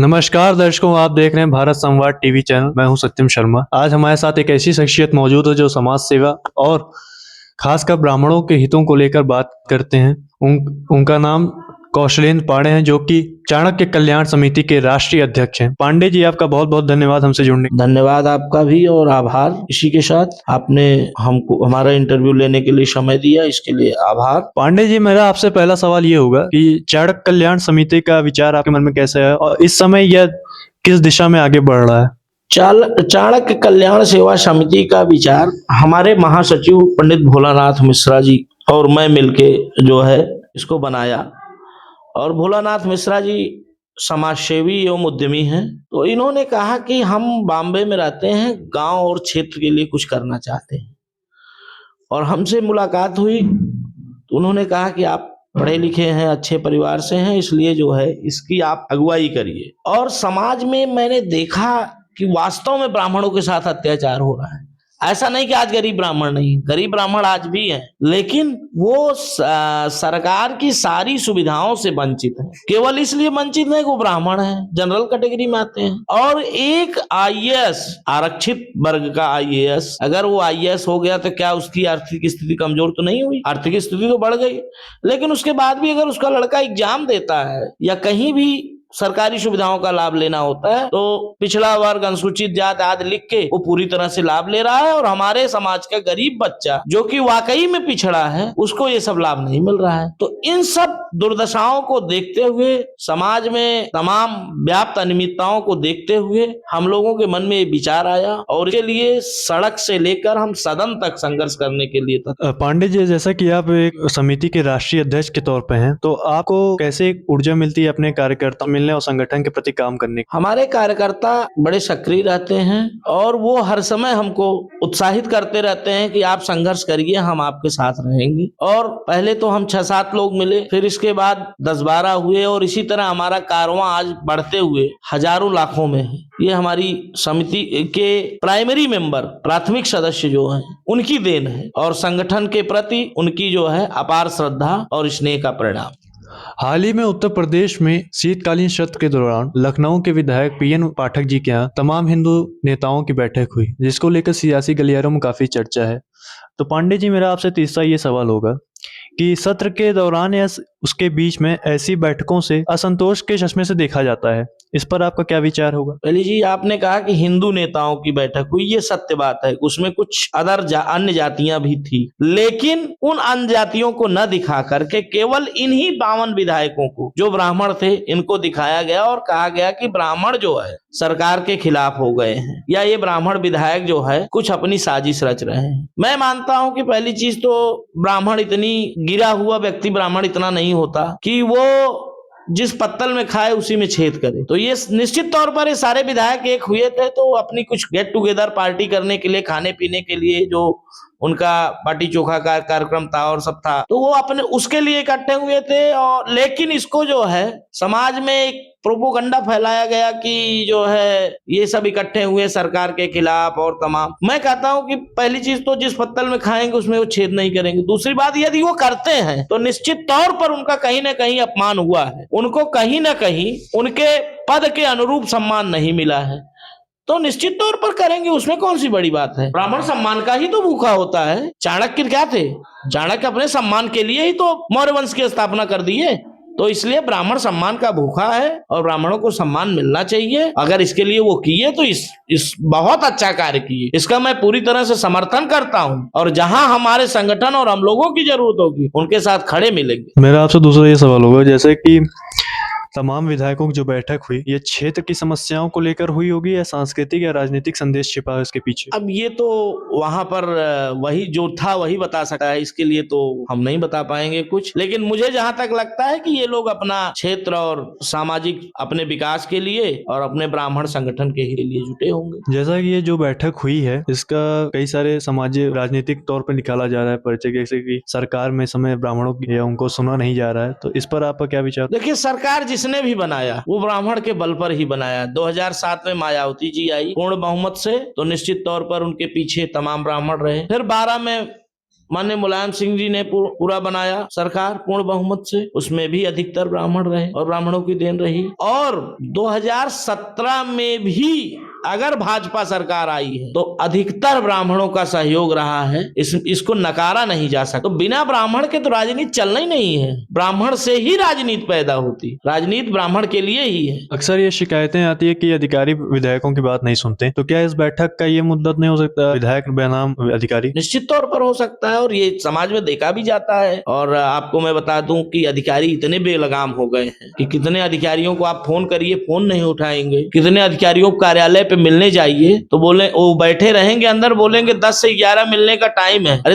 नमस्कार दर्शकों, आप देख रहे हैं भारत संवाद टीवी चैनल। मैं हूं सत्यम शर्मा। आज हमारे साथ एक ऐसी शख्सियत मौजूद है जो समाज सेवा और खासकर ब्राह्मणों के हितों को लेकर बात करते हैं। उनका नाम कौशलेंद्र पांडे हैं, जो कि चाणक्य कल्याण समिति के राष्ट्रीय अध्यक्ष हैं। पांडे जी, आपका बहुत बहुत धन्यवाद हमसे जुड़ने। धन्यवाद आपका भी और आभार। इसी के साथ आपने हमको हमारा इंटरव्यू लेने के लिए समय दिया, इसके लिए आभार। पांडे जी, मेरा आपसे पहला सवाल ये होगा कि चाणक्य कल्याण समिति का विचार आपके मन में कैसे है और इस समय यह किस दिशा में आगे बढ़ रहा है? चाणक्य कल्याण सेवा समिति का विचार हमारे महासचिव पंडित भोलानाथ मिश्रा जी और मैं मिलके जो है इसको बनाया। और भोलानाथ मिश्रा जी समाज सेवी एवं उद्यमी हैं, तो इन्होंने कहा कि हम बॉम्बे में रहते हैं, गांव और क्षेत्र के लिए कुछ करना चाहते हैं। और हमसे मुलाकात हुई तो उन्होंने कहा कि आप पढ़े लिखे हैं, अच्छे परिवार से हैं, इसलिए जो है इसकी आप अगुवाई करिए। और समाज में मैंने देखा कि वास्तव में ब्राह्मणों के साथ अत्याचार हो रहा है। ऐसा नहीं कि आज गरीब ब्राह्मण नहीं, गरीब ब्राह्मण आज भी हैं, लेकिन वो सरकार की सारी सुविधाओं से वंचित है। केवल इसलिए वंचित है कि वो ब्राह्मण है, जनरल कैटेगरी में आते हैं। और एक आईएएस, आरक्षित वर्ग का आईएएस, अगर वो आईएएस हो गया तो क्या उसकी आर्थिक स्थिति कमजोर तो नहीं हुई? आर्थिक स्थिति तो बढ़ गई। लेकिन उसके बाद भी अगर उसका लड़का एग्जाम देता है या कहीं भी सरकारी सुविधाओं का लाभ लेना होता है तो पिछड़ा वर्ग, अनुसूचित जाति आदि लिख के वो पूरी तरह से लाभ ले रहा है। और हमारे समाज का गरीब बच्चा जो कि वाकई में पिछड़ा है, उसको ये सब लाभ नहीं मिल रहा है। तो इन सब दुर्दशाओं को देखते हुए, समाज में तमाम व्याप्त अनियमितताओं को देखते हुए हम लोगों के मन में ये विचार आया और इसके लिए सड़क से लेकर हम सदन तक संघर्ष करने के लिए था। पांडे जी, जैसा कि आप एक समिति के राष्ट्रीय अध्यक्ष के तौर पे हैं, तो आपको कैसे ऊर्जा मिलती है अपने कार्यकर्ता मिलने और संगठन के प्रति काम करने की? हमारे कार्यकर्ता बड़े सक्रिय रहते हैं और वो हर समय हमको उत्साहित करते रहते हैं कि आप संघर्ष करिए, हम आपके साथ रहेंगे। और पहले तो हम 6-7 लोग मिले, फिर इसके बाद 10-12 हुए और इसी तरह हमारा कारवां आज बढ़ते हुए हजारों लाखों में है। ये हमारी समिति के प्राइमरी मेंबर, प्राथमिक सदस्य जो हैं, उनकी देन है और संगठन के प्रति उनकी जो है अपार श्रद्धा और स्नेह का परिणाम। हाल ही में उत्तर प्रदेश में शीतकालीन सत्र के दौरान लखनऊ के विधायक पीएन पाठक जी के यहाँ तमाम हिंदू नेताओं की बैठक हुई, जिसको लेकर सियासी गलियारों में काफी चर्चा है। तो पांडे जी, मेरा आपसे तीसरा ये सवाल होगा कि सत्र के दौरान या उसके बीच में ऐसी बैठकों से असंतोष के चश्मे से देखा जाता है, इस पर आपका क्या विचार होगा? पहले जी, आपने कहा कि हिंदू नेताओं की बैठक हुई, ये सत्य बात है। उसमें कुछ अन्य जातियां भी थी, लेकिन उन अन्य जातियों को न दिखा करके केवल इन्हीं 52 विधायकों को जो ब्राह्मण थे इनको दिखाया गया और कहा गया कि ब्राह्मण जो है सरकार के खिलाफ हो गए हैं या ये ब्राह्मण विधायक जो है कुछ अपनी साजिश रच रहे हैं। मैं मानता हूं कि पहली चीज तो ब्राह्मण इतनी गिरा हुआ व्यक्ति ब्राह्मण इतना नहीं होता कि वो जिस पत्तल में खाए उसी में छेद करे। तो ये निश्चित तौर पर ये सारे विधायक एक हुए थे तो अपनी कुछ गेट टुगेदर पार्टी करने के लिए, खाने पीने के लिए, जो उनका बाटी चोखा का कार्यक्रम था और सब था, तो वो अपने उसके लिए इकट्ठे हुए थे। और लेकिन इसको जो है समाज में एक प्रोपोगंडा फैलाया गया कि जो है ये सब इकट्ठे हुए सरकार के खिलाफ और तमाम। मैं कहता हूं कि पहली चीज तो जिस पत्तल में खाएंगे उसमें वो छेद नहीं करेंगे। दूसरी बात, यदि वो करते हैं तो निश्चित तौर पर उनका कहीं ना कहीं अपमान हुआ है, उनको कहीं ना कहीं उनके पद के अनुरूप सम्मान नहीं मिला है, तो निश्चित तौर पर करेंगे, उसमें कौन सी बड़ी बात है। ब्राह्मण सम्मान का ही तो भूखा होता है। चाणक्य क्या थे? चाणक्य अपने सम्मान के लिए ही तो मौर्य वंश की स्थापना कर दी है। तो इसलिए ब्राह्मण सम्मान का भूखा है और ब्राह्मणों को सम्मान मिलना चाहिए। अगर इसके लिए वो किए तो इस बहुत अच्छा कार्य किए, इसका मैं पूरी तरह से समर्थन करता हूं। और जहां हमारे संगठन और हम लोगों की जरूरत होगी उनके साथ खड़े मिलेंगे। मेरा आपसे दूसरा ये सवाल होगा, जैसे कि तमाम विधायकों की जो बैठक हुई, ये क्षेत्र की समस्याओं को लेकर हुई होगी या सांस्कृतिक या राजनीतिक संदेश छिपा है उसके पीछे? अब ये तो वहां पर वही जो था वही बता सकता है, इसके लिए तो हम नहीं बता पाएंगे कुछ। लेकिन मुझे जहां तक लगता है कि ये लोग अपना क्षेत्र और सामाजिक अपने विकास के लिए और अपने ब्राह्मण संगठन के लिए जुटे होंगे। जैसा कि ये जो बैठक हुई है, इसका कई सारे सामाजिक राजनीतिक तौर पर निकाला जा रहा है परिचय, जैसे कि सरकार में समय ब्राह्मणों की या उनको सुना नहीं जा रहा है, तो इस पर आपका क्या विचार? देखिए, सरकार जिसने भी बनाया वो ब्राह्मण के बल पर ही बनाया। 2007 में मायावती जी आई पूर्ण बहुमत से, तो निश्चित तौर पर उनके पीछे तमाम ब्राह्मण रहे। फिर 12 में माननीय मुलायम सिंह जी ने पूरा बनाया सरकार पूर्ण बहुमत से, उसमें भी अधिकतर ब्राह्मण रहे और ब्राह्मणों की देन रही। और 2017 में भी अगर भाजपा सरकार आई है तो अधिकतर ब्राह्मणों का सहयोग रहा है, इसको नकारा नहीं जा सकता। तो बिना ब्राह्मण के तो राजनीति चलना ही नहीं है, ब्राह्मण से ही राजनीति पैदा होती, राजनीति ब्राह्मण के लिए ही है। अक्सर ये शिकायतें आती है कि अधिकारी विधायकों की बात नहीं सुनते, तो क्या इस बैठक का ये मुद्दा नहीं हो सकता, विधायक बनाम अधिकारी? निश्चित तौर पर हो सकता है और ये समाज में देखा भी जाता है। और आपको मैं बता दूं कि अधिकारी इतने बेलगाम हो गए हैं कि कितने अधिकारियों को आप फोन करिए फोन नहीं उठाएंगे, कितने अधिकारियों को कार्यालय पे मिलने जाइए तो बोले वो बैठे रहेंगे अंदर, बोलेंगे 10 से 11 मिलने का टाइम है। अरे